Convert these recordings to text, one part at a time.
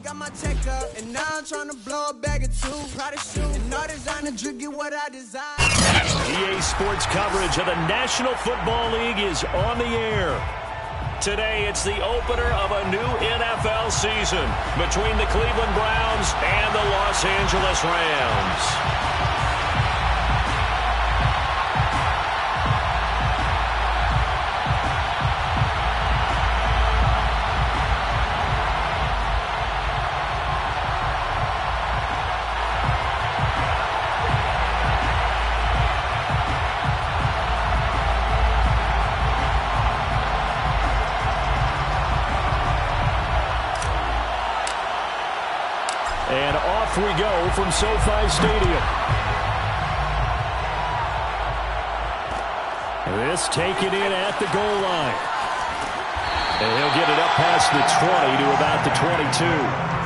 got my tech up, and now I'm trying to blow a bag of two. Proud of shoe, and no designer drip, get what I desire. EA Sports coverage of the National Football League is on the air. Today, it's the opener of a new NFL season between the Cleveland Browns and the Los Angeles Rams. And off we go from SoFi Stadium. This taken in at the goal line. And he'll get it up past the 20 to about the 22.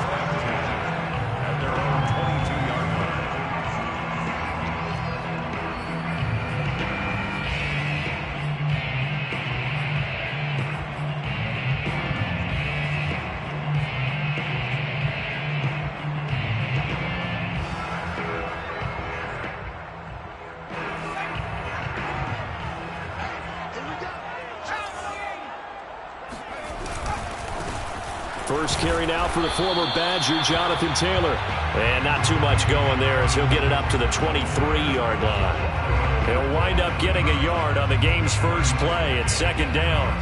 First carry now for the former Badger, Jonathan Taylor. And not too much going there as he'll get it up to the 23-yard line. He'll wind up getting a yard on the game's first play at second down.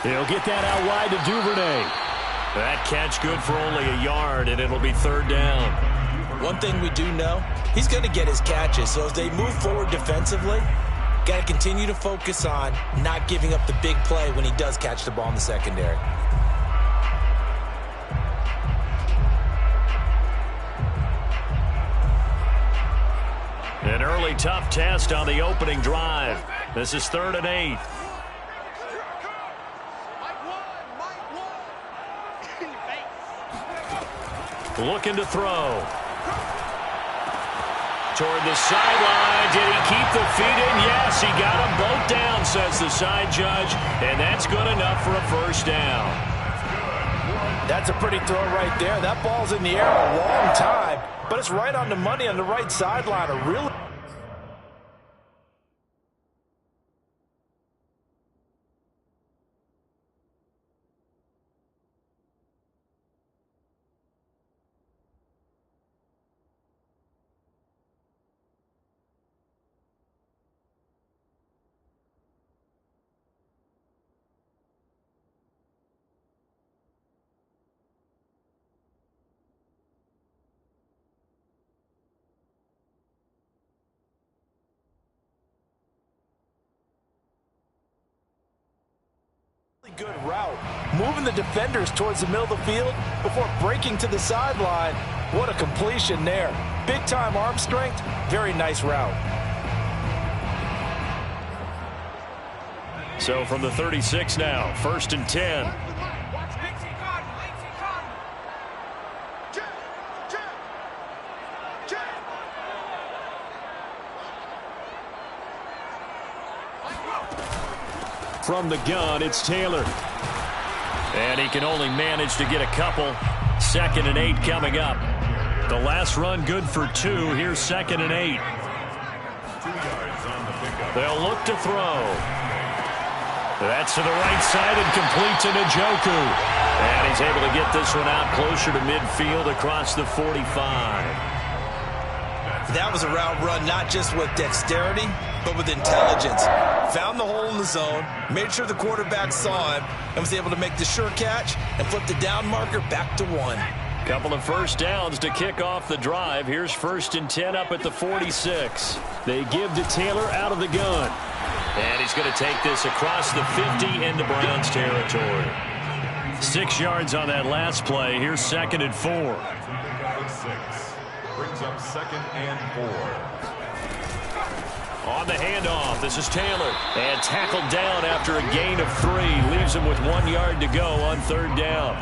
He'll get that out wide to Duvernay. That catch good for only a yard, and it'll be third down. One thing we do know, he's going to get his catches. So as they move forward defensively, got to continue to focus on not giving up the big play when he does catch the ball in the secondary. An early tough test on the opening drive. This is 3rd and 8. Looking to throw. Toward the sideline. Did he keep the feet in? Yes, he got them both down, says the side judge. And that's good enough for a first down. That's a pretty throw right there. That ball's in the air a long time, but it's right on the money on the right sideline. A really good route, moving the defenders towards the middle of the field before breaking to the sideline. What a completion there. Big time arm strength, very nice route. So from the 36 now, 1st and 10. From the gun, it's Taylor. And he can only manage to get a couple. 2nd and 8 coming up. The last run good for 2. Here's 2nd and 8. They'll look to throw. That's to the right side and complete to Njoku. And he's able to get this one out closer to midfield across the 45. That was a route run not just with dexterity, but with intelligence. Found the hole in the zone, made sure the quarterback saw him, and was able to make the sure catch and flip the down marker back to 1. Couple of first downs to kick off the drive. Here's 1st and 10 up at the 46. They give to Taylor out of the gun. And he's going to take this across the 50 into Browns territory. 6 yards on that last play. Here's 2nd and 4. brings up 2nd and 4. On the handoff, this is Taylor. And tackled down after a gain of 3. Leaves him with 1 yard to go on 3rd down.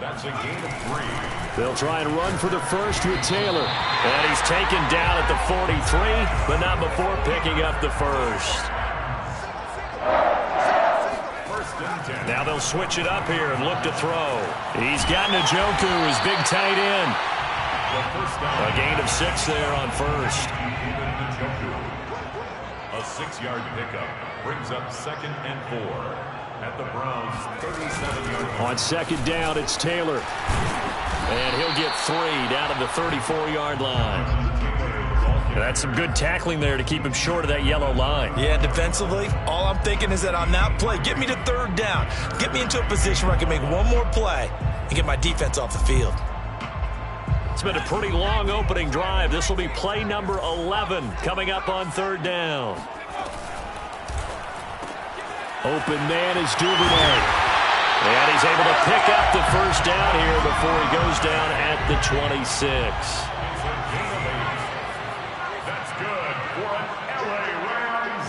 That's a gain of 3. They'll try and run for the first with Taylor. And he's taken down at the 43, but not before picking up the first. Now they'll switch it up here and look to throw. He's got Njoku, his big tight end. A gain of 6 there on first. A 6-yard pickup brings up 2nd and 4 at the Browns' 37-yard line. On 2nd down, it's Taylor. And he'll get 3 down to the 34-yard line. That's some good tackling there to keep him short of that yellow line. Yeah, defensively, all I'm thinking is that on that play, get me to 3rd down. Get me into a position where I can make one more play and get my defense off the field. It's been a pretty long opening drive. This will be play number 11 coming up on 3rd down. Open man is Duvernay. And he's able to pick up the first down here before he goes down at the 26. That's good for an LA Rams.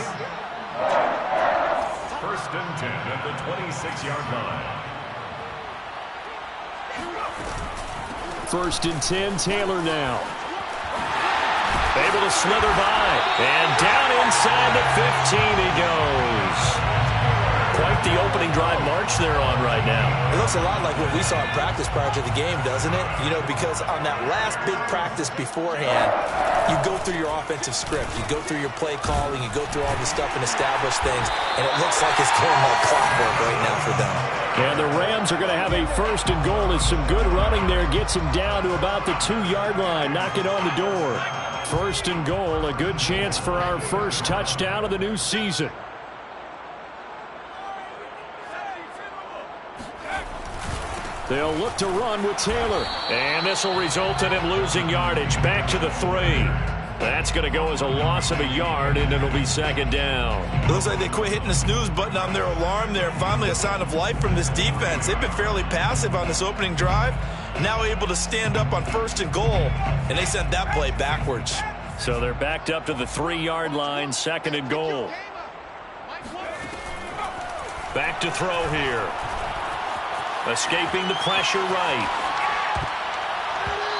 1st and 10 at the 26-yard line. 1st and 10, Taylor now. Able to slither by. And down inside the 15 he goes. Quite the opening drive march they're on right now. It looks a lot like what we saw in practice prior to the game, doesn't it? You know, because on that last big practice beforehand, you go through your offensive script. You go through your play calling. You go through all the stuff and establish things. And it looks like it's going like clockwork right now for them. And the Rams are going to have a 1st and goal as some good running there gets him down to about the 2-yard line. Knock it on the door. 1st and goal, a good chance for our first touchdown of the new season. They'll look to run with Taylor. And this will result in him losing yardage. Back to the 3. That's going to go as a loss of a yard, and it'll be 2nd down. It looks like they quit hitting the snooze button on their alarm there. Finally a sign of life from this defense. They've been fairly passive on this opening drive. Now able to stand up on 1st and goal, and they sent that play backwards. So they're backed up to the 3-yard line, 2nd and goal. Back to throw here. Escaping the pressure right.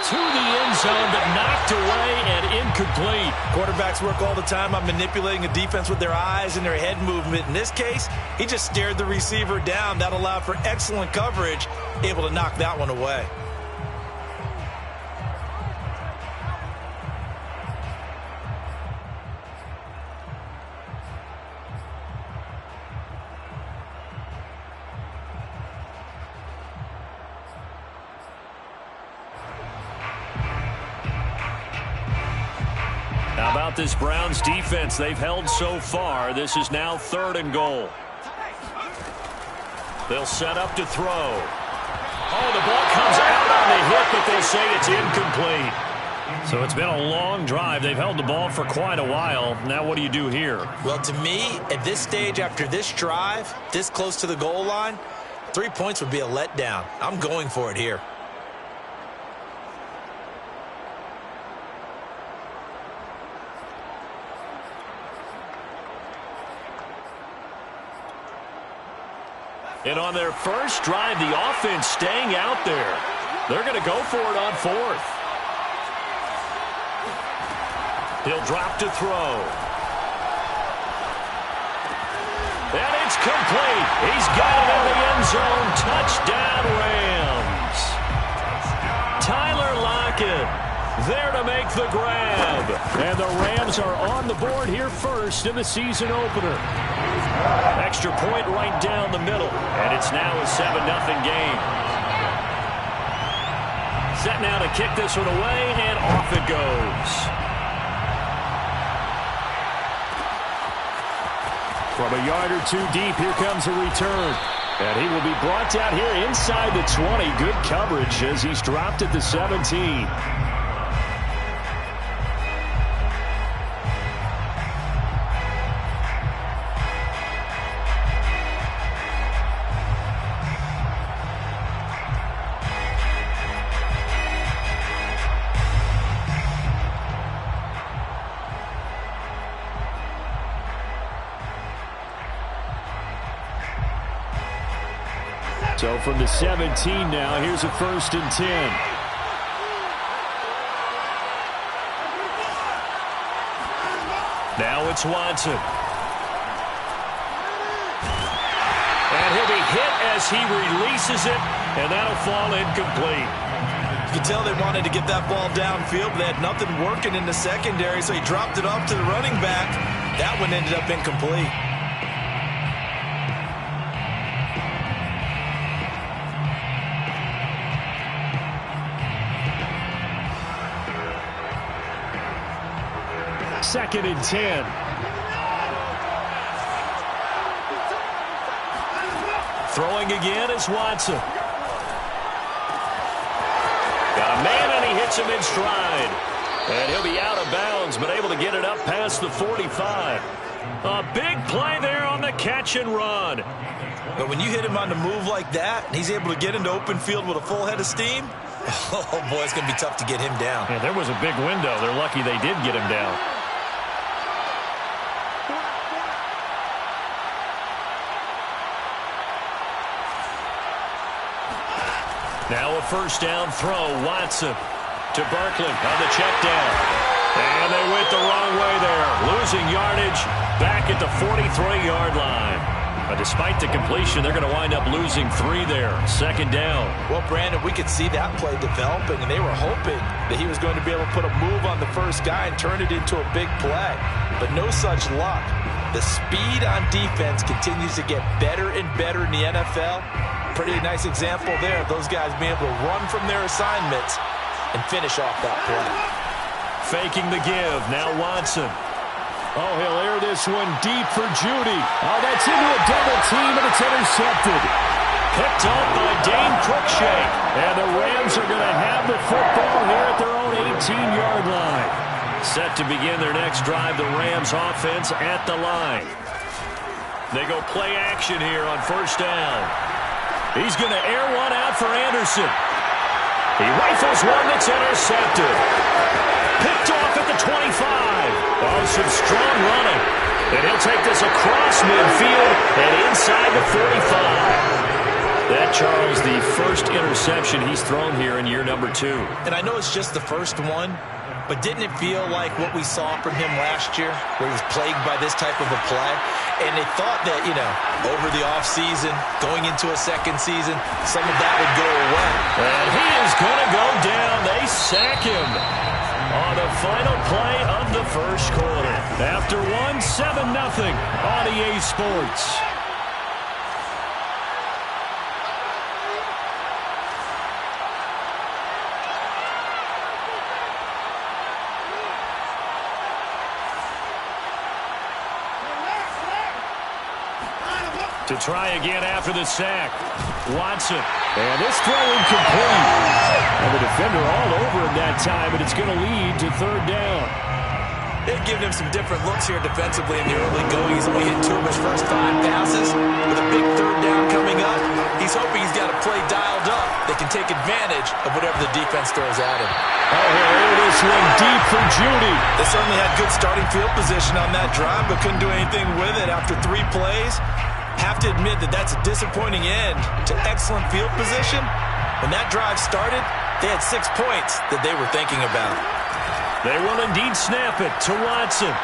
To the end zone, but knocked away and incomplete. Quarterbacks work all the time on manipulating a defense with their eyes and their head movement. In this case, he just stared the receiver down. That allowed for excellent coverage, able to knock that one away. How about this Browns defense they've held so far? This is now 3rd and goal. They'll set up to throw. Oh, the ball comes out on the hit, but they'll say it's incomplete. So it's been a long drive. They've held the ball for quite a while. Now what do you do here? Well, to me, at this stage, after this drive, this close to the goal line, 3 points would be a letdown. I'm going for it here. And on their first drive, the offense staying out there. They're going to go for it on 4th. He'll drop to throw. And it's complete. He's got it in the end zone. Touchdown, Rams. Tyler Lockett there to make the grab. And the Rams are on the board here first in the season opener. Extra point right down the middle. And it's now a 7-0 game. Set now to kick this one away, and off it goes. From a yard or 2 deep, here comes a return. And he will be brought down here inside the 20. Good coverage as he's dropped at the 17. So from the 17 now, here's a 1st and 10. Now it's Watson. And he'll be hit as he releases it, and that'll fall incomplete. You can tell they wanted to get that ball downfield, but they had nothing working in the secondary, so he dropped it off to the running back. That one ended up incomplete. Second and 10. Throwing again is Watson. Got a man, and he hits him in stride. And he'll be out of bounds, but able to get it up past the 45. A big play there on the catch and run. But when you hit him on the move like that, and he's able to get into open field with a full head of steam, oh boy, it's going to be tough to get him down. Yeah, there was a big window. They're lucky they did get him down. Now a 1st down throw. Watson to Barkley on the check down. And they went the wrong way there. Losing yardage back at the 43-yard line. But despite the completion, they're going to wind up losing 3 there. 2nd down. Well, Brandon, we could see that play developing, and they were hoping that he was going to be able to put a move on the first guy and turn it into a big play. But no such luck. The speed on defense continues to get better and better in the NFL. Pretty nice example there of those guys being able to run from their assignments and finish off that play. Faking the give. Now Watson. Oh, he'll air this one deep for Judy. Oh, that's into a double team, and it's intercepted. Picked up by Dane Cruikshank. And the Rams are going to have the football here at their own 18-yard line. Set to begin their next drive, the Rams offense at the line. They go play action here on 1st down. He's going to air one out for Anderson. He rifles one that's intercepted. Picked off at the 25. Oh, some strong running. And he'll take this across midfield and inside the 45. That, Charles, the first interception he's thrown here in year number 2. And I know it's just the first one, but didn't it feel like what we saw from him last year, where he was plagued by this type of a play? And they thought that, over the offseason, going into a second season, some of that would go away. And he is going to go down. They sack him on the final play of the first quarter. After 7-0 on EA Sports. To try again after the sack. Watson. And this throw incomplete. And the defender all over him that time, and it's going to lead to 3rd down. They've given him some different looks here defensively in the early going. He's only hit 2 of his first 5 passes. With a big 3rd down coming up, he's hoping he's got a play dialed up that can take advantage of whatever the defense throws at him. Oh, here this one deep for Judy. They certainly had good starting field position on that drive, but couldn't do anything with it after 3 plays. Have to admit that that's a disappointing end to excellent field position. When that drive started, they had 6 points that they were thinking about. They will indeed snap it to Watson.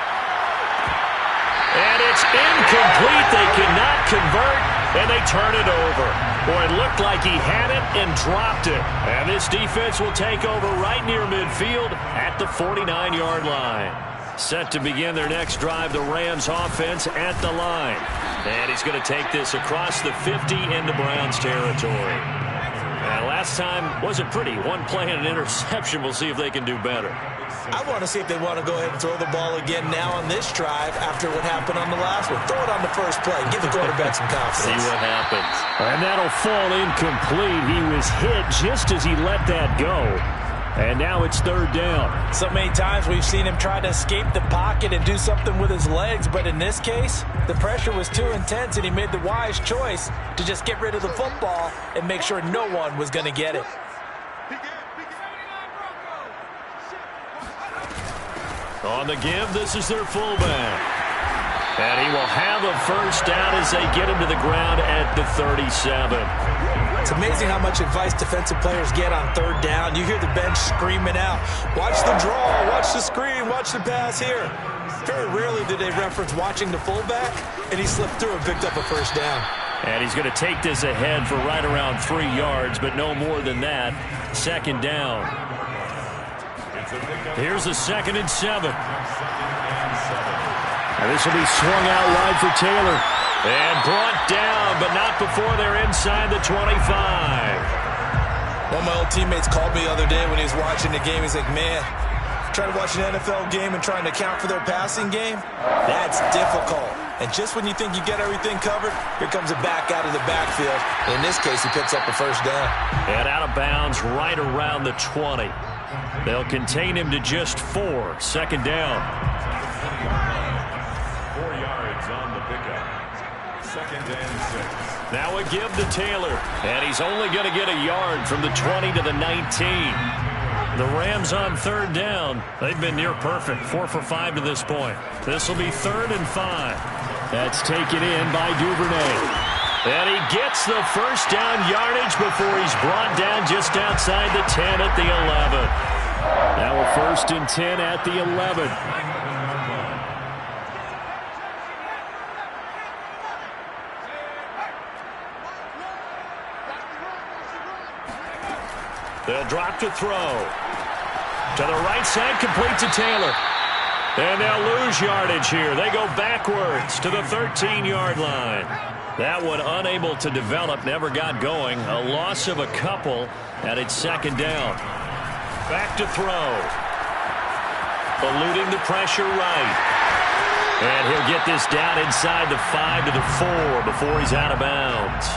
And it's incomplete. They cannot convert, and they turn it over. Boy, it looked like he had it and dropped it. And this defense will take over right near midfield at the 49-yard line. Set to begin their next drive, the Rams offense at the line. And he's going to take this across the 50 into Browns territory. Last time wasn't pretty. 1 play and an interception. We'll see if they can do better. I want to see if they want to go ahead and throw the ball again now on this drive after what happened on the last one. Throw it on the first play. Give the quarterback some confidence. See what happens. And that'll fall incomplete. He was hit just as he let that go. And now it's 3rd down. So many times we've seen him try to escape the pocket and do something with his legs, but in this case, the pressure was too intense and he made the wise choice to just get rid of the football and make sure no one was going to get it. On the give, this is their fullback. And he will have a 1st down as they get him to the ground at the 37. It's amazing how much advice defensive players get on third down. You hear the bench screaming out, watch the draw, watch the screen, watch the pass here. Very rarely do they reference watching the fullback, and he slipped through and picked up a first down. And he's going to take this ahead for right around 3 yards, but no more than that. Second down. Here's a 2nd and 7. And this will be swung out wide for Taylor. And brought down, but not before they're inside the 25. One of my old teammates called me the other day when he was watching the game. He's like, man, trying to watch an NFL game and trying to account for their passing game, that's difficult. And just when you think you get everything covered, here comes a back out of the backfield. And in this case, he picks up a first down. And out of bounds right around the 20. They'll contain him to just 4. Second down. 4 yards on the pickup. 2nd and 6. Now a give to Taylor. And he's only going to get a yard from the 20 to the 19. The Rams on third down. They've been near perfect. 4 for 5 to this point. This will be 3rd and 5. That's taken in by Duvernay. And he gets the first down yardage before he's brought down just outside the 10 at the 11. Now a 1st and 10 at the 11. They'll drop to throw. To the right side, complete to Taylor. And they'll lose yardage here. They go backwards to the 13-yard line. That one unable to develop, never got going. A loss of a couple, and it's 2nd down. Back to throw. Eluding the pressure right. And he'll get this down inside the 5 to the 4 before he's out of bounds.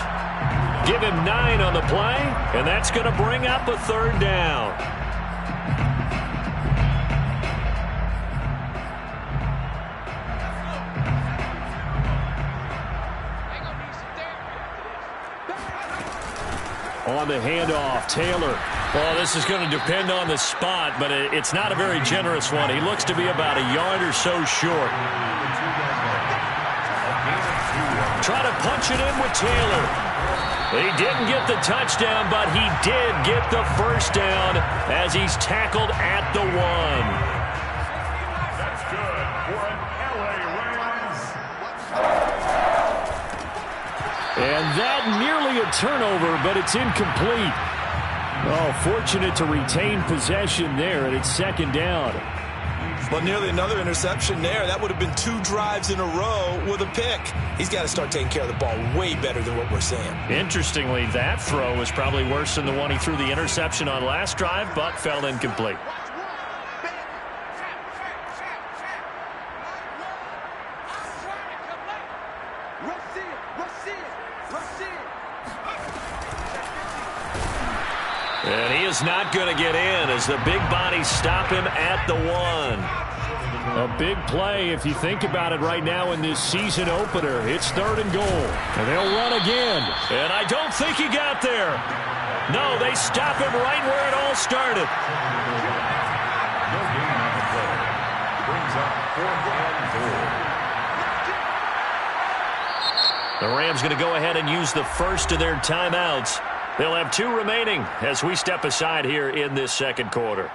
Give him 9 on the play, and that's going to bring up a 3rd down. On the handoff, Taylor. Well, this is going to depend on the spot, but it's not a very generous one. He looks to be about a yard or so short. Try to punch it in with Taylor. He didn't get the touchdown, but he did get the first down as he's tackled at the 1. That's good for an LA Rams. And that nearly a turnover, but it's incomplete. Oh, fortunate to retain possession there, and it's 2nd down. Well, nearly another interception there. That would have been 2 drives in a row with a pick. He's got to start taking care of the ball way better than what we're seeing. Interestingly, that throw was probably worse than the one he threw the interception on last drive, but fell incomplete. And he is not going to get in as the big bodies stop him at the 1. A big play if you think about it right now in this season opener. It's 3rd and goal. And they'll run again. And I don't think he got there. No, they stop him right where it all started. No gain on the play. Brings up 4th and 4. The Rams going to go ahead and use the first of their timeouts. They'll have 2 remaining as we step aside here in this 2nd quarter.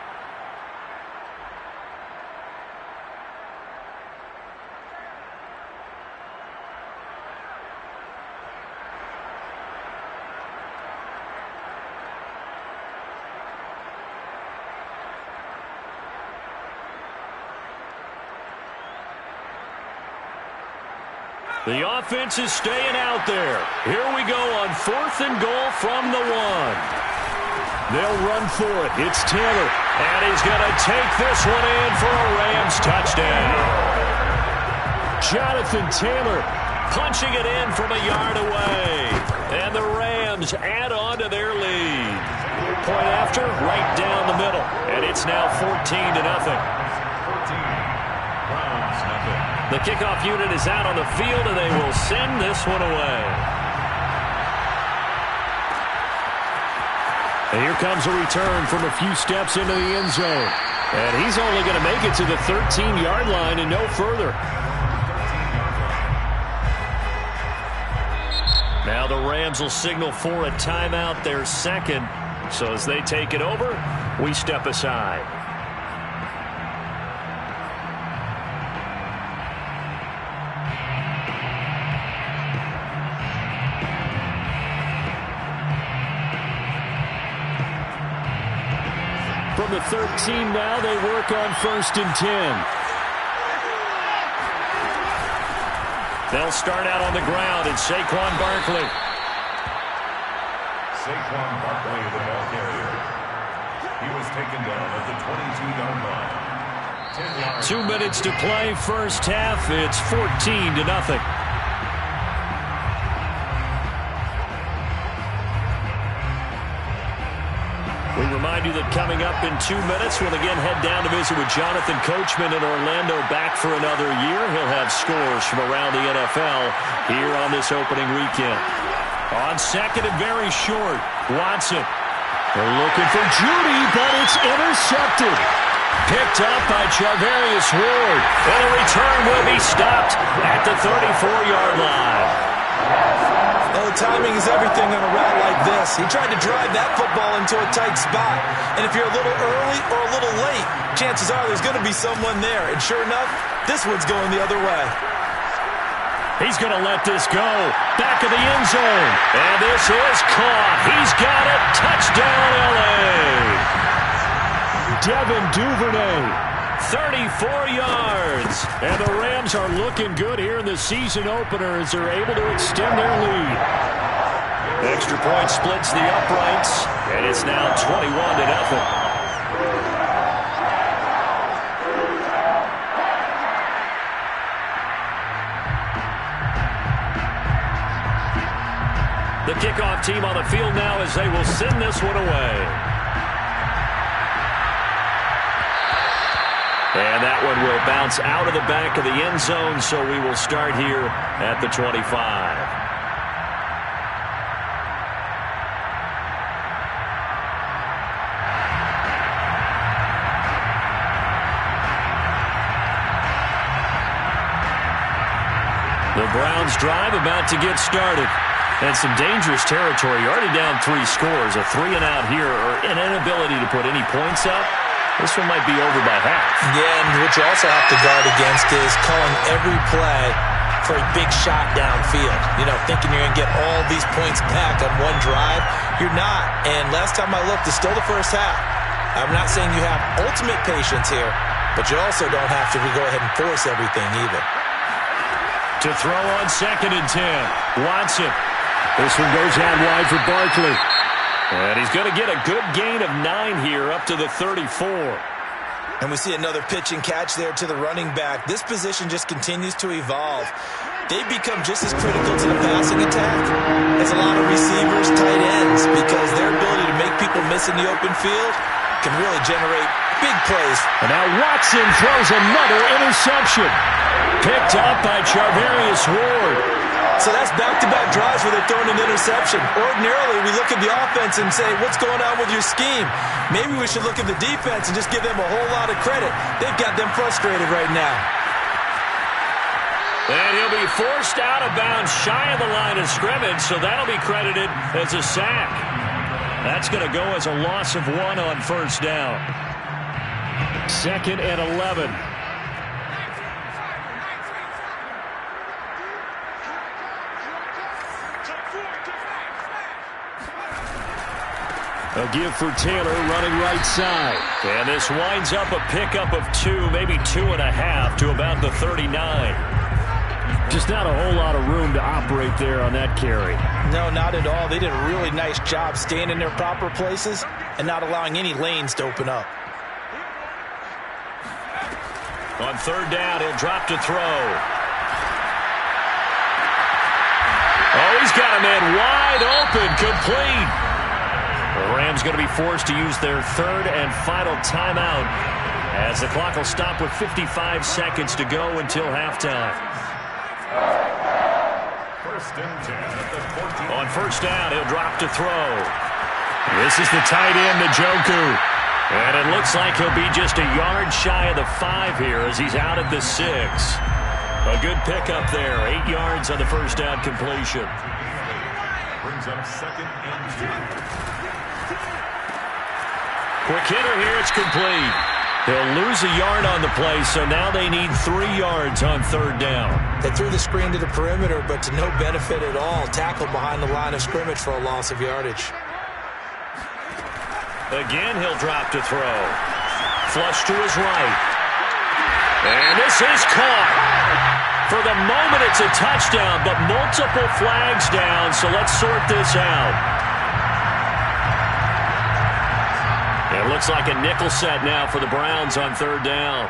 The offense is staying out there. Here we go on 4th and goal from the 1. They'll run for it. It's Taylor. And he's going to take this one in for a Rams touchdown. Jonathan Taylor punching it in from a yard away. And the Rams add on to their lead. Point after, right down the middle. And it's now 14-0. 14. Browns nothing. The kickoff unit is out on the field, and they will send this one away. And here comes a return from a few steps into the end zone. And he's only going to make it to the 13-yard line and no further. Now the Rams will signal for a timeout, their second. So as they take it over, we step aside. From the 13 now, they work on 1st and 10. They'll start out on the ground. It's Saquon Barkley. Saquon Barkley, the ball carrier. He was taken down at the 22-yard line. 10 yards. 2 minutes to play, first half. It's 14-0. We remind you that coming up in 2 minutes, we'll again head down to visit with Jonathan Coachman in Orlando, back for another year. He'll have scores from around the NFL here on this opening weekend. On second and very short, Watson. They're looking for Judy, but it's intercepted. Picked up by Charvarius Ward. And the return will be stopped at the 34-yard line. Well, timing is everything on a route like this. He tried to drive that football into a tight spot. And if you're a little early or a little late, chances are there's going to be someone there. And sure enough, this one's going the other way. He's going to let this go. Back of the end zone. And this is caught. He's got it. Touchdown, L.A. Devin Duvernay. 34 yards. And the Rams are looking good here in the season opener as they're able to extend their lead. Extra point splits the uprights, and it's now 21-0. The kickoff team on the field now as they will send this one away. And that one will bounce out of the back of the end zone, so we will start here at the 25. The Browns drive about to get started. And some dangerous territory. You're already down 3 scores. A 3-and-out here, or an inability to put any points up. This one might be over by half. Yeah, and what you also have to guard against is calling every play for a big shot downfield. You know, thinking you're going to get all these points back on one drive. You're not. And last time I looked, it's still the first half. I'm not saying you have ultimate patience here, but you also don't have to go ahead and force everything either. To throw on 2nd and 10. Watson. This one goes out wide for Barkley. And he's going to get a good gain of 9 here up to the 34. And we see another pitch and catch there to the running back. This position just continues to evolve. They become just as critical to the passing attack as a lot of receivers, tight ends, because their ability to make people miss in the open field can really generate big plays. And now Watson throws another interception. Picked up by Charvarius Ward. So that's back-to-back drives where they're throwing an interception. Ordinarily, we look at the offense and say, what's going on with your scheme? Maybe we should look at the defense and just give them a whole lot of credit. They've got them frustrated right now. And he'll be forced out of bounds shy of the line of scrimmage, so that'll be credited as a sack. That's going to go as a loss of 1 on 1st down. 2nd and 11. A give for Taylor running right side. And this winds up a pickup of 2, maybe 2.5 to about the 39. Just not a whole lot of room to operate there on that carry. No, not at all. They did a really nice job staying in their proper places and not allowing any lanes to open up. On 3rd down, he'll drop to throw. Oh, he's got a man wide open, complete. The Rams going to be forced to use their 3rd and final timeout as the clock will stop with 55 seconds to go until halftime. 1st and 10 at the 14. On 1st down, he'll drop to throw. This is the tight end, Njoku. And it looks like he'll be just a yard shy of the 5 here as he's out at the 6. A good pickup there. 8 yards on the 1st down completion. Brings up 2nd and 2. Quick hitter here. It's complete. They'll lose a yard on the play, so now they need 3 yards on 3rd down. They threw the screen to the perimeter, but to no benefit at all. Tackled behind the line of scrimmage for a loss of yardage. Again, he'll drop to throw. Flush to his right. And this is caught. For the moment, it's a touchdown, but multiple flags down, so let's sort this out. It looks like a nickel set now for the Browns on 3rd down.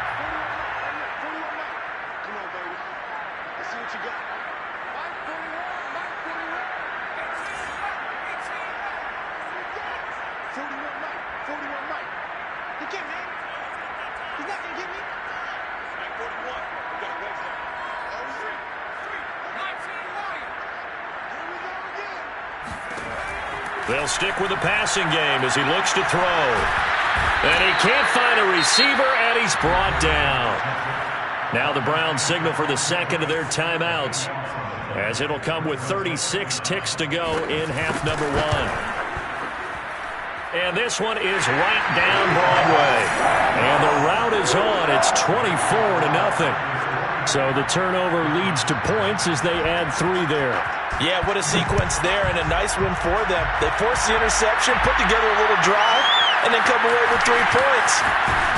They'll stick with the passing game as he looks to throw. And he can't find a receiver, and he's brought down. Now the Browns signal for the second of their timeouts, as it'll come with 36 ticks to go in half number 1. And this one is right down Broadway. And the route is on. It's 24-0. So the turnover leads to points as they add 3 there. Yeah, what a sequence there, and a nice win for them. They forced the interception, put together a little drive, and then come away with 3 points.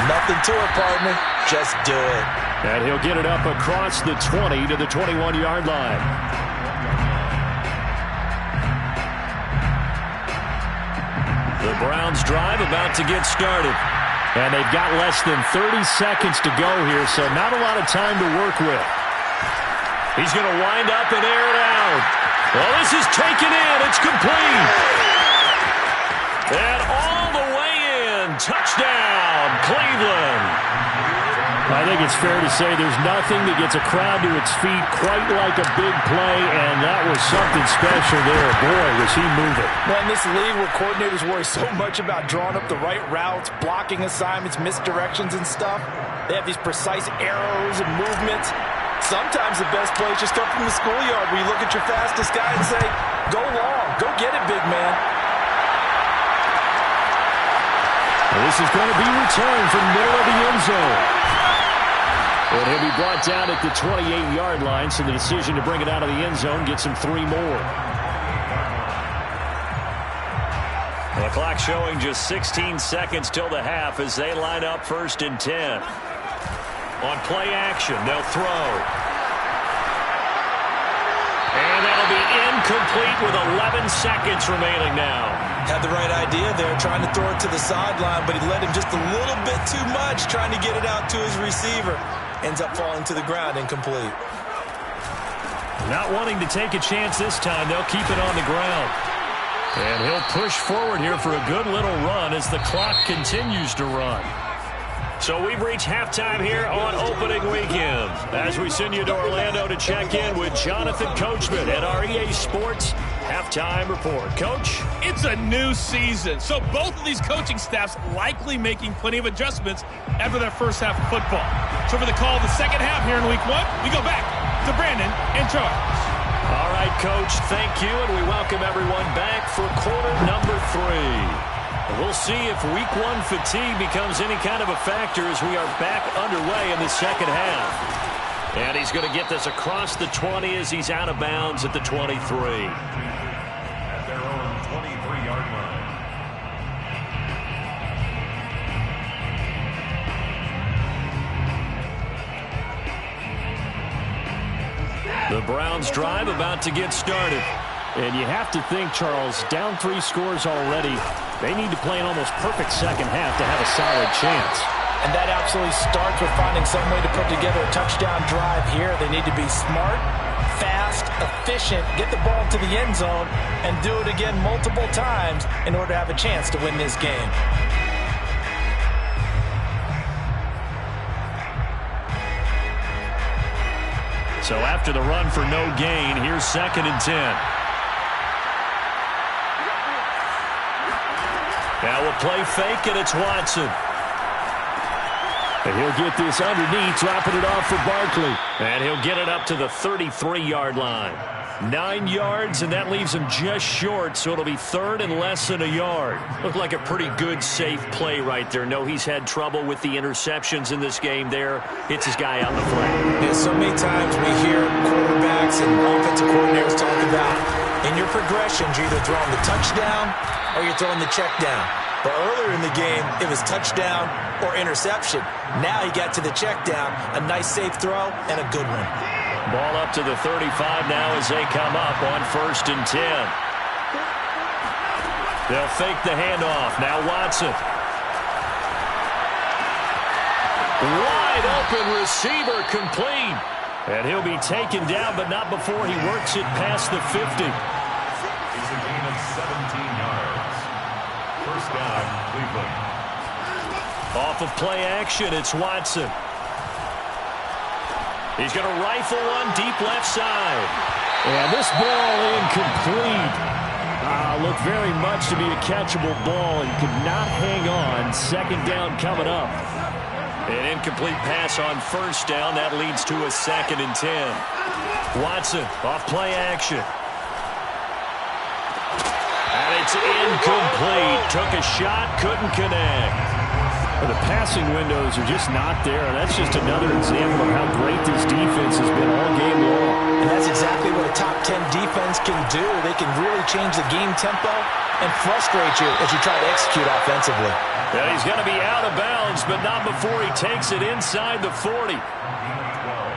Nothing to it, partner. Just do it. And he'll get it up across the 20 to the 21-yard line. The Browns drive about to get started. And they've got less than 30 seconds to go here, so not a lot of time to work with. He's going to wind up and air it out. Well, this is taken in. It's complete. And all the way in. Touchdown, Cleveland. I think it's fair to say there's nothing that gets a crowd to its feet quite like a big play, and that was something special there. Boy, was he moving. Well, in this league where coordinators worry so much about drawing up the right routes, blocking assignments, misdirections and stuff, they have these precise arrows and movements. Sometimes the best plays just come from the schoolyard where you look at your fastest guy and say, go long, go get it, big man. Well, this is going to be returned from the middle of the end zone. And he'll be brought down at the 28-yard line, so the decision to bring it out of the end zone gets him 3 more. The clock showing just 16 seconds till the half as they line up 1st and 10. On play action, they'll throw. And that'll be incomplete with 11 seconds remaining now. Had the right idea there, trying to throw it to the sideline, but he let him just a little bit too much, trying to get it out to his receiver. Ends up falling to the ground, incomplete. Not wanting to take a chance this time, they'll keep it on the ground. And he'll push forward here for a good little run as the clock continues to run. So we've reached halftime here on opening weekend as we send you to Orlando to check in with Jonathan Coachman at our EA Sports Halftime Report. Coach? It's a new season, so both of these coaching staffs likely making plenty of adjustments after their first half of football. So for the call of the second half here in week 1, we go back to Brandon and Charles. All right, Coach, thank you, and we welcome everyone back for quarter number 3. We'll see if week 1 fatigue becomes any kind of a factor as we are back underway in the second half. And he's going to get this across the 20 as he's out of bounds at the 23. At their own 23-yard line. The Browns drive about to get started. And you have to think, Charles, down 3 scores already. They need to play an almost perfect second half to have a solid chance. And that absolutely starts with finding some way to put together a touchdown drive here. They need to be smart, fast, efficient, get the ball to the end zone, and do it again multiple times in order to have a chance to win this game. So after the run for no gain, here's 2nd and 10. Now we'll play fake, and it's Watson. And he'll get this underneath, dropping it off for Barkley. And he'll get it up to the 33-yard line. 9 yards, and that leaves him just short, so it'll be third and less than a yard. Looked like a pretty good, safe play right there. No, he's had trouble with the interceptions in this game there. Hits his guy out in the flat. Yeah, so many times we hear quarterbacks and offensive coordinators talk about, in your progressions, you're either throwing the touchdown or you're throwing the check down. But earlier in the game, it was touchdown or interception. Now he got to the check down, a nice safe throw, and a good one. Ball up to the 35 now as they come up on 1st and 10. They'll fake the handoff. Now Watson. Wide open receiver complete. And he'll be taken down, but not before he works it past the 50. It's a gain of 17 yards. First down, Cleveland. Off of play action, it's Watson. He's going to rifle one deep left side. And this ball incomplete. Looked very much to be a catchable ball and could not hang on. Second down coming up. An incomplete pass on first down. That leads to a 2nd and 10. Watson off play action. And it's incomplete. Took a shot, couldn't connect. The passing windows are just not there. That's just another example of how great this defense has been all game long. And that's exactly what a top 10 defense can do. They can really change the game tempo and frustrate you as you try to execute offensively. Yeah, he's going to be out of bounds, but not before he takes it inside the 40.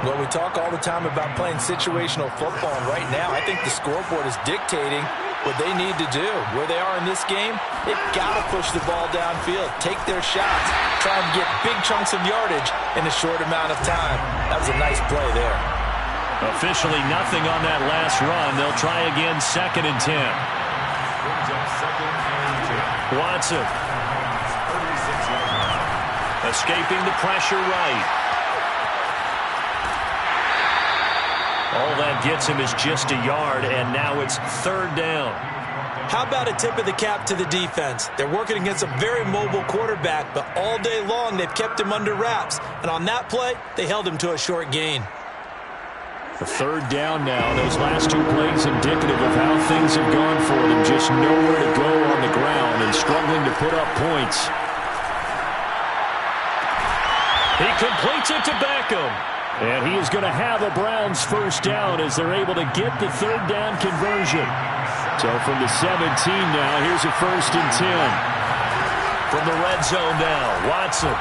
Well, we talk all the time about playing situational football, and right now I think the scoreboard is dictating what they need to do. Where they are in this game, they've got to push the ball downfield, take their shots, try and get big chunks of yardage in a short amount of time. That was a nice play there. Officially nothing on that last run. They'll try again, 2nd and 10. Brings up 2nd and 10. Watson. 36 yards. Escaping the pressure right. All that gets him is just a yard, and now it's 3rd down. How about a tip of the cap to the defense? They're working against a very mobile quarterback, but all day long they've kept him under wraps. And on that play, they held him to a short gain. The 3rd down now. Those last 2 plays indicative of how things have gone for them. Just nowhere to go on the ground and struggling to put up points. He completes it to Beckham. And he is going to have a Browns first down as they're able to get the 3rd down conversion. So from the 17 now, here's a 1st and 10. From the red zone now, Watson.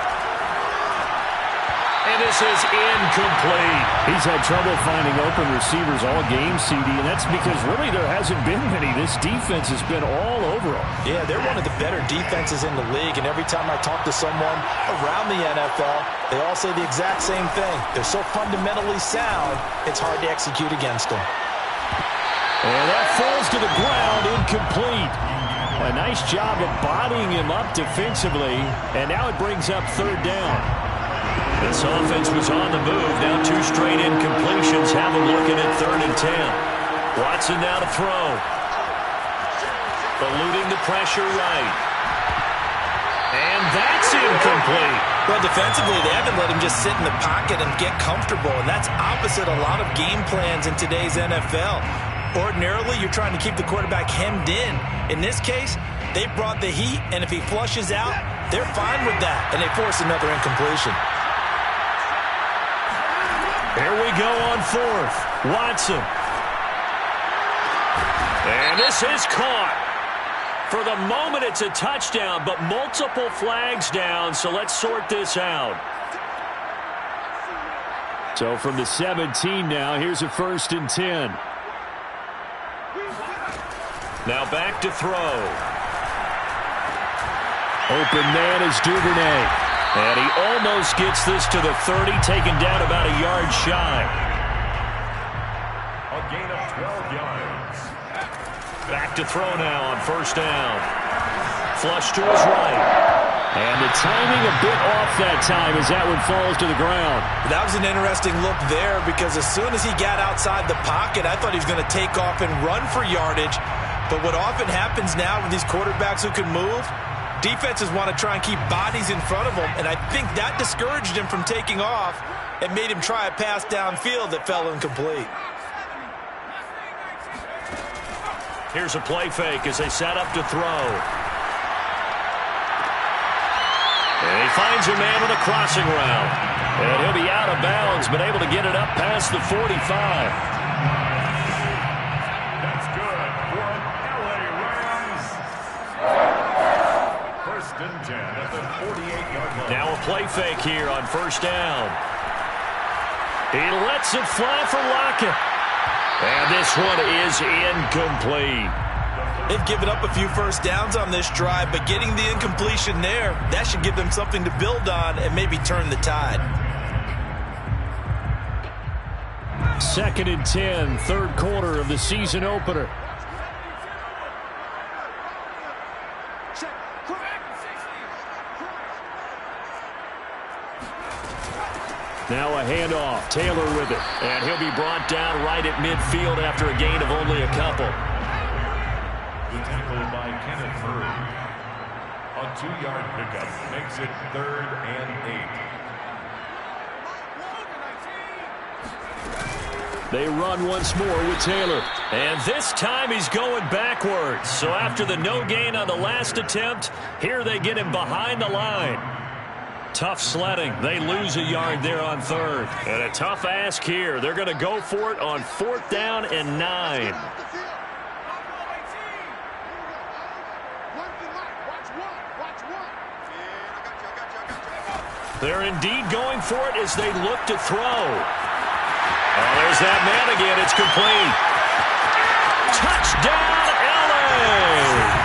And this is incomplete. He's had trouble finding open receivers all game, CD, and that's because really there hasn't been many. This defense has been all over them. Yeah, they're one of the better defenses in the league, and every time I talk to someone around the NFL, they all say the exact same thing. They're so fundamentally sound, it's hard to execute against them. And that falls to the ground, incomplete. A nice job of bodying him up defensively, and now it brings up 3rd down. This offense was on the move. Now 2 straight incompletions have them looking at 3rd and 10. Watson now to throw. Eluding the pressure right. And that's incomplete. Well, defensively, they haven't let him just sit in the pocket and get comfortable, and that's opposite a lot of game plans in today's NFL. Ordinarily, you're trying to keep the quarterback hemmed in. In this case, they brought the heat, and if he flushes out, they're fine with that, and they force another incompletion. Here we go on 4th. Watson. And this is caught. For the moment, it's a touchdown, but multiple flags down, so let's sort this out. So from the 17 now, here's a 1st and 10. Now back to throw. Open man is Duvernay. And he almost gets this to the 30, taken down about a yard shy. A gain of 12 yards. Back to throw now on 1st down. Flush to his right. And the timing a bit off that time as that one falls to the ground. That was an interesting look there because as soon as he got outside the pocket, I thought he was going to take off and run for yardage. But what often happens now with these quarterbacks who can move, Defenses want to try and keep bodies in front of them, and I think that discouraged him from taking off and made him try a pass downfield that fell incomplete. Here's a play fake as they set up to throw. And he finds a man with a crossing route. And he'll be out of bounds, but able to get it up past the 45. That's good for LA Rams. First and 10 at the 48-yard line. Now a play fake here on first down. He lets it fly for Lockett. And this one is incomplete. They've given up a few first downs on this drive, but getting the incompletion there, that should give them something to build on and maybe turn the tide. 2nd and 10, third quarter of the season opener. Now a handoff. Taylor with it. And he'll be brought down right at midfield after a gain of only a couple. The tackle by Kenneth Murray. A 2-yard pickup makes it 3rd and 8. They run once more with Taylor. And this time he's going backwards. So after the no gain on the last attempt, here they get him behind the line. Tough sledding. They lose a yard there on 3rd. And a tough ask here. They're going to go for it on 4th down and 9. They're indeed going for it as they look to throw. Oh, there's that man again. It's complete. Touchdown, LA!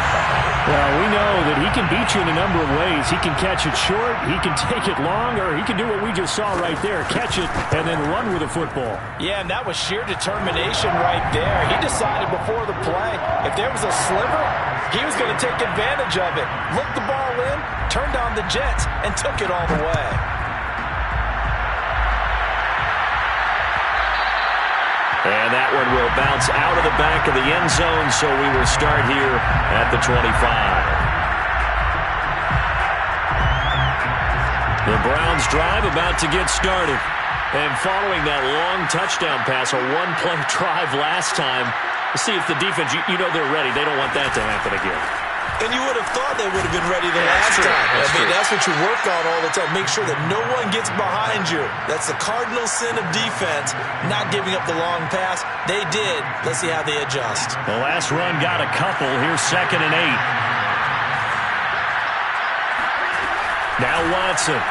Well, we know that he can beat you in a number of ways. He can catch it short, he can take it long, or he can do what we just saw right there, catch it and then run with the football. Yeah, and that was sheer determination right there. He decided before the play, if there was a sliver, he was going to take advantage of it. Looked the ball in, turned on the jets, and took it all the way. And that one will bounce out of the back of the end zone, so we will start here at the 25. The Browns drive about to get started. And following that long touchdown pass, a one-play drive last time, let's see if the defense, you know they're ready. They don't want that to happen again. And you would have thought they would have been ready the last time. That's what you work on all the time. Make sure that no one gets behind you. That's the cardinal sin of defense, not giving up the long pass. They did. Let's see how they adjust. The last run got a couple. Here's 2nd and 8. Now Watson.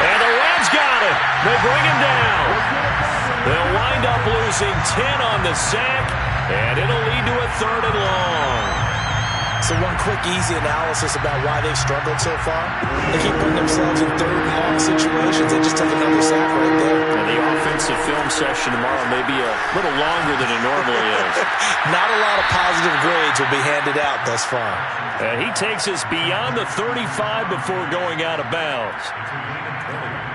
And the Rams got it. They bring him down. They'll wind up losing 10 on the sack, and it'll lead to a 3rd and long. So one quick, easy analysis about why they've struggled so far. They keep putting themselves in 3rd and long situations. They just took another sack right there. And the offensive film session tomorrow may be a little longer than it normally is. Not a lot of positive grades will be handed out thus far. And he takes us beyond the 35 before going out of bounds.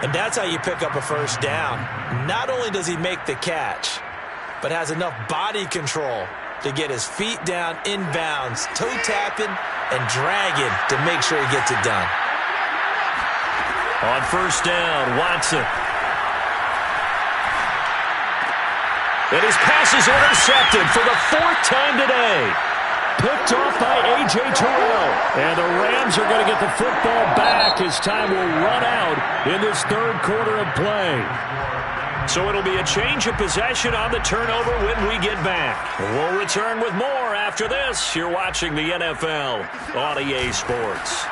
And that's how you pick up a first down. Not only does he make the catch, but has enough body control to get his feet down inbounds, toe tapping and dragging to make sure he gets it done. On first down, Watson. And his pass is intercepted for the 4th time today. Picked off by A.J. Terrell. And the Rams are going to get the football back as time will run out in this 3rd quarter of play. So it'll be a change of possession on the turnover when we get back. We'll return with more after this. You're watching the NFL on EA Sports.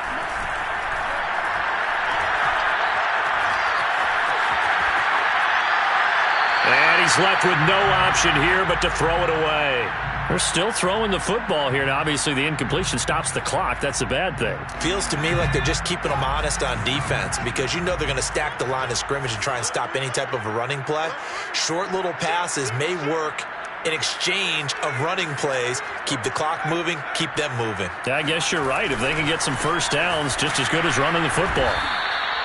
And he's left with no option here but to throw it away. They're still throwing the football here, and obviously the incompletion stops the clock. That's a bad thing. Feels to me like they're just keeping them honest on defense because you know they're going to stack the line of scrimmage and try and stop any type of a running play. Short little passes may work in exchange of running plays. Keep the clock moving, keep them moving. I guess you're right. If they can get some first downs, just as good as running the football.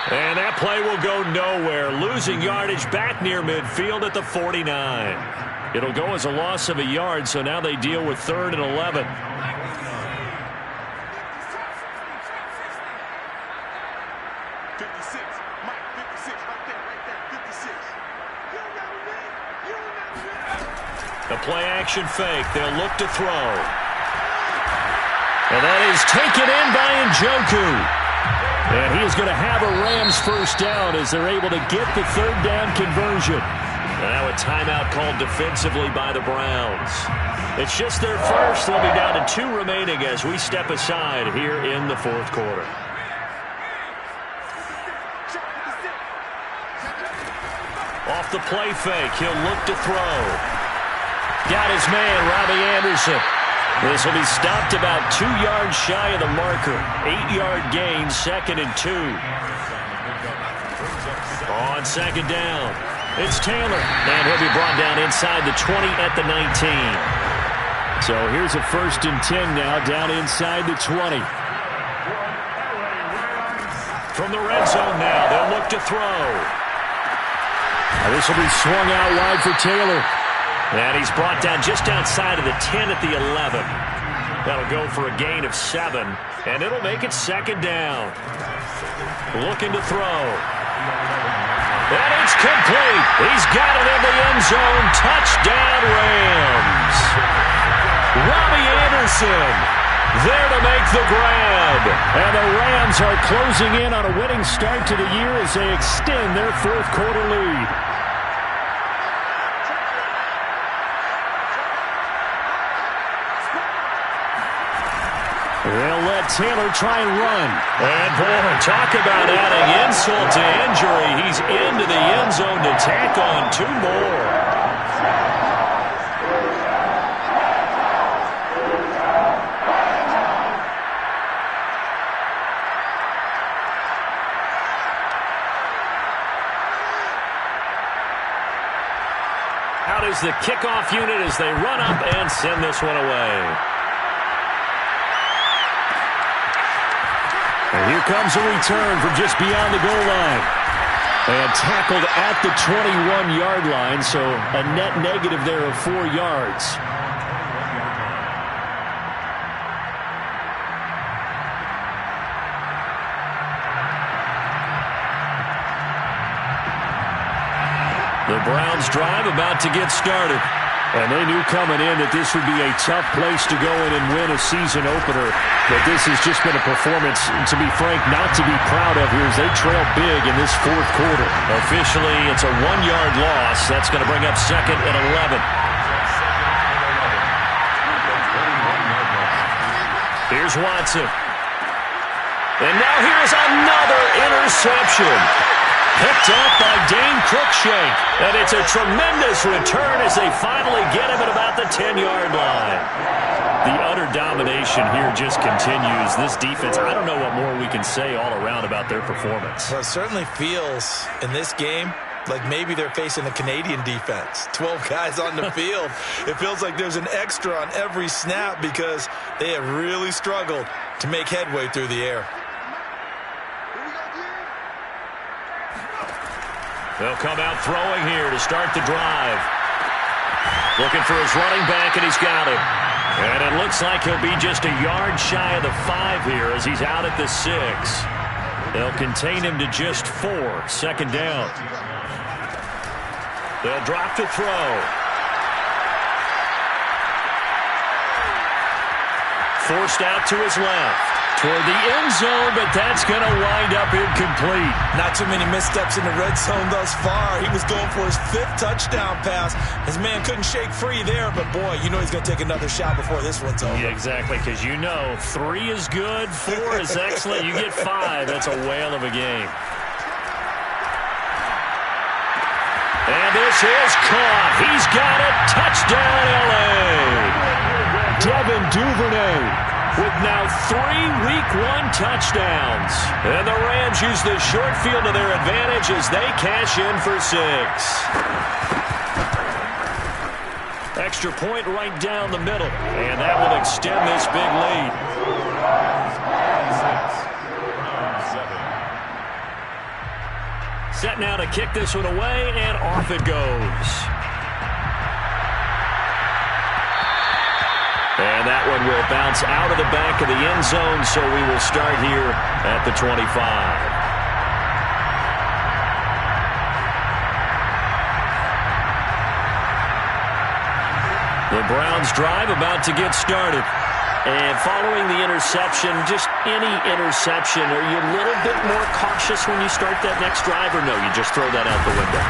And that play will go nowhere. Losing yardage back near midfield at the 49. It'll go as a loss of a yard, so now they deal with 3rd and 11. 56. Mike, 56. Right there. 56. The play action fake. They'll look to throw. And that is taken in by Njoku. And he is going to have a Rams first down as they're able to get the third down conversion. And now a timeout called defensively by the Browns. It's just their first. They'll be down to 2 remaining as we step aside here in the fourth quarter. Off the play fake, he'll look to throw. Got his man, Robbie Anderson. This will be stopped about 2 yards shy of the marker. 8-yard gain, 2nd and 2. On second down, it's Taylor. And he'll be brought down inside the 20 at the 19. So here's a 1st and 10 now, down inside the 20. From the red zone now, they'll look to throw. This will be swung out wide for Taylor. And he's brought down just outside of the 10 at the 11. That'll go for a gain of 7. And it'll make it 2nd down. Looking to throw. And it's complete. He's got it in the end zone. Touchdown, Rams. Robbie Anderson there to make the grab. And the Rams are closing in on a winning start to the year as they extend their fourth quarter lead. They'll let Taylor try and run. And boy, talk about adding insult to injury. He's into the end zone to tack on 2 more. Out is the kickoff unit as they run up and send this one away. And here comes a return from just beyond the goal line. And tackled at the 21-yard line, so a net negative there of 4 yards. The Browns drive about to get started. And they knew coming in that this would be a tough place to go in and win a season opener. But this has just been a performance, to be frank, not to be proud of here as they trail big in this fourth quarter. Officially, it's a 1-yard loss. That's going to bring up 2nd and 11. Here's Watson. And now here's another interception. Picked up by Dane Cruikshank. And it's a tremendous return as they finally get him at about the 10-yard line. The utter domination here just continues. This defense, I don't know what more we can say all around about their performance. Well, it certainly feels in this game like maybe they're facing a Canadian defense. 12 guys on the field. It feels like there's an extra on every snap because they have really struggled to make headway through the air. They'll come out throwing here to start the drive. Looking for his running back, and he's got him. And it looks like he'll be just a yard shy of the 5 here as he's out at the 6. They'll contain him to just 4. 2nd down. They'll drop to throw. Forced out to his left. Toward the end zone, but that's going to wind up incomplete. Not too many missteps in the red zone thus far. He was going for his 5th touchdown pass. His man couldn't shake free there, but boy, you know he's going to take another shot before this one's over. Yeah, exactly, because you know 3 is good, 4 is excellent. You get 5. That's a whale of a game. And this is caught. He's got it. Touchdown, L.A. Devin Duvernay with now 3 Week 1 touchdowns. And the Rams use the short field to their advantage as they cash in for 6. Extra point right down the middle. And that will extend this big lead. Set now to kick this one away, and off it goes. And that one will bounce out of the back of the end zone, so we will start here at the 25. The Browns drive about to get started. And following the interception, just any interception, are you a little bit more cautious when you start that next drive, or no, you just throw that out the window?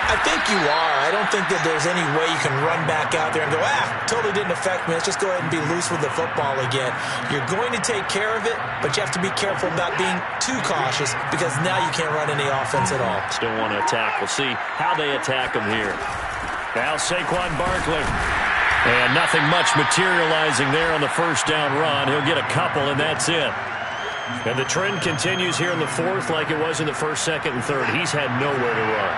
I think you are. I don't think that there's any way you can run back out there and go, totally didn't affect me. Let's just go ahead and be loose with the football again. You're going to take care of it, but you have to be careful about being too cautious because now you can't run any offense at all. Still want to attack. We'll see how they attack him here. Now Saquon Barkley. And nothing much materializing there on the first down run. He'll get a couple, and that's it. And the trend continues here in the fourth like it was in the first, second, and third. He's had nowhere to run.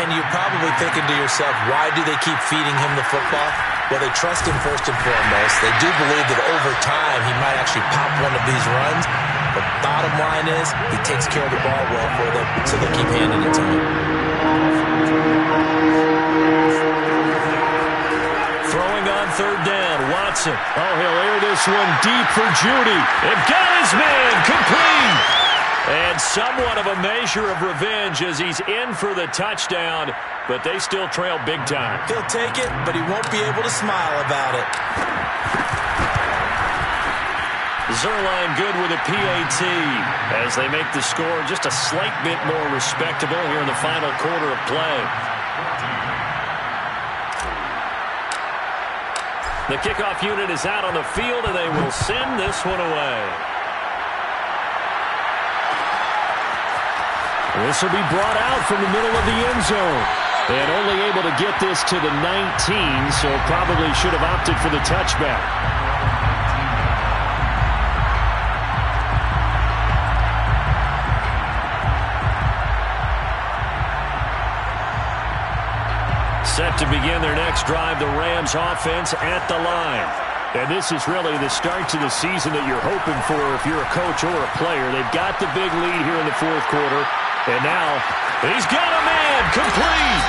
And you're probably thinking to yourself, why do they keep feeding him the football? Well, they trust him first and foremost. They do believe that over time he might actually pop one of these runs. But bottom line is he takes care of the ball well for them, so they keep handing it to him. Throwing on third down, Watson. Oh, he'll air this one deep for Judy. And got his man, complete. And somewhat of a measure of revenge as he's in for the touchdown, but they still trail big time. He'll take it, but he won't be able to smile about it. Zerline good with a PAT as they make the score just a slight bit more respectable here in the final quarter of play. The kickoff unit is out on the field, and they will send this one away. This will be brought out from the middle of the end zone. And only able to get this to the 19, so probably should have opted for the touchback. Set to begin their next drive, the Rams offense at the line. And this is really the start to the season that you're hoping for if you're a coach or a player. They've got the big lead here in the fourth quarter. And now he's got a man, complete.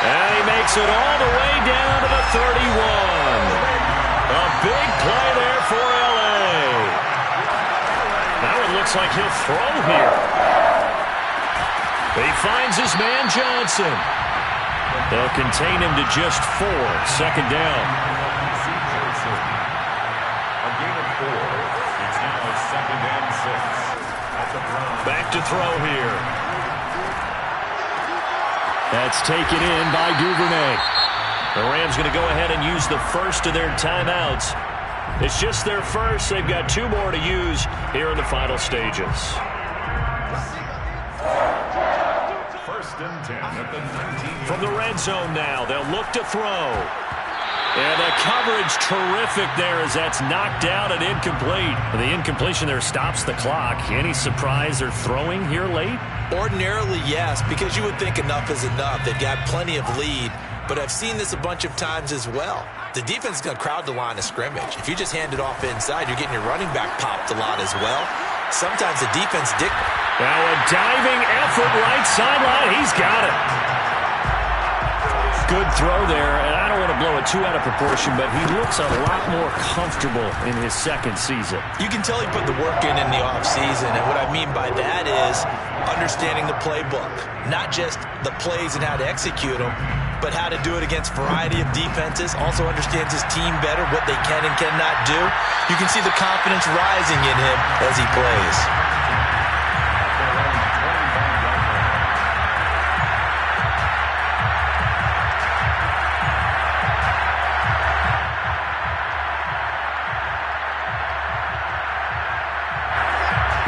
And he makes it all the way down to the 31. A big play there for L.A. Now it looks like he'll throw here. He finds his man Johnson. They'll contain him to just 4. Second down. A gain of 4. It's now 2nd and 6. At the Browns. Back to throw here. That's taken in by Duvernay. The Rams going to go ahead and use the first of their timeouts. It's just their first. They've got 2 more to use here in the final stages. 1st and 10 at the 19. From the red zone now, they'll look to throw. And the coverage terrific there as that's knocked down and incomplete. The incompletion there stops the clock. Any surprise they're throwing here late? Ordinarily, yes, because you would think enough is enough. They've got plenty of lead, but I've seen this a bunch of times as well. The defense is going to crowd the line of scrimmage. If you just hand it off inside, you're getting your running back popped a lot as well. Sometimes the defense Now a diving effort right sideline. He's got it. Good throw there, and I don't want to blow it too out of proportion, but he looks a lot more comfortable in his second season. You can tell he put the work in the offseason, and what I mean by that is understanding the playbook. Not just the plays and how to execute them, but how to do it against a variety of defenses. Also understands his team better, what they can and cannot do. You can see the confidence rising in him as he plays.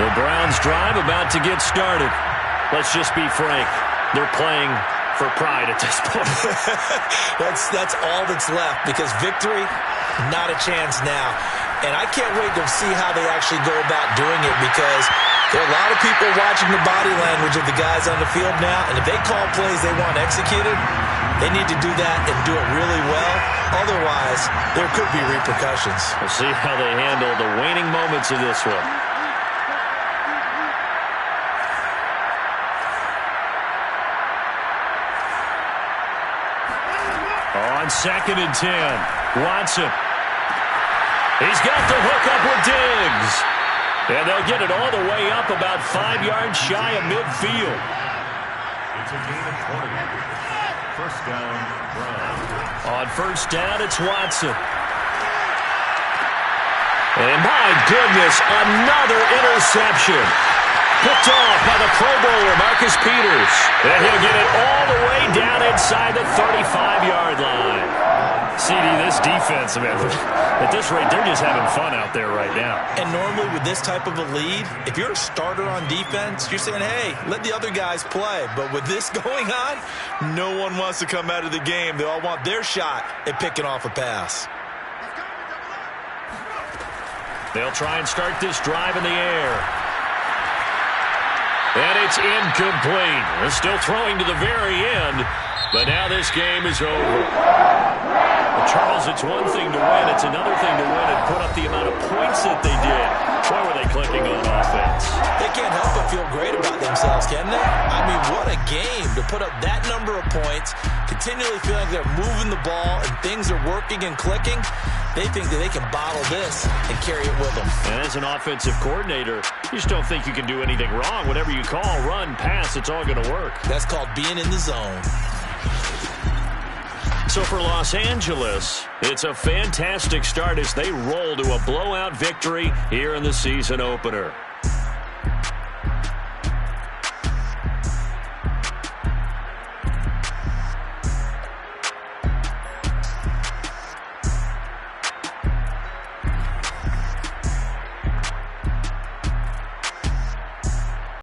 The Browns drive about to get started. Let's just be frank. They're playing for pride at this point. That's all that's left because victory, not a chance now. And I can't wait to see how they actually go about doing it because there are a lot of people watching the body language of the guys on the field now. And if they call plays they want executed, they need to do that and do it really well. Otherwise, there could be repercussions. We'll see how they handle the waning moments of this one. On 2nd and 10, Watson. He's got the hook up with Diggs. And they'll get it all the way up about 5 yards shy of midfield. It's a gain of 20. First down, Browns. On first down, it's Watson. And my goodness, another interception. Picked off by the Pro Bowler, Marcus Peters. And he'll get it all the way down inside the 35-yard line. CD, this defense, man, at this rate, they're just having fun out there right now. And normally with this type of a lead, if you're a starter on defense, you're saying, hey, let the other guys play. But with this going on, no one wants to come out of the game. They all want their shot at picking off a pass. They'll try and start this drive in the air. And it's incomplete. They're still throwing to the very end, but now this game is over. Well, Charles, it's one thing to win. It's another thing to win and put up the amount of points that they did. Boy, were they clicking on offense. They can't help but feel great about themselves, can they? I mean, what a game to put up that number of points, continually feeling like they're moving the ball and things are working and clicking. They think that they can bottle this and carry it with them. And as an offensive coordinator, you just don't think you can do anything wrong. Whatever you call, run, pass, it's all going to work. That's called being in the zone. So for Los Angeles, it's a fantastic start as they roll to a blowout victory here in the season opener.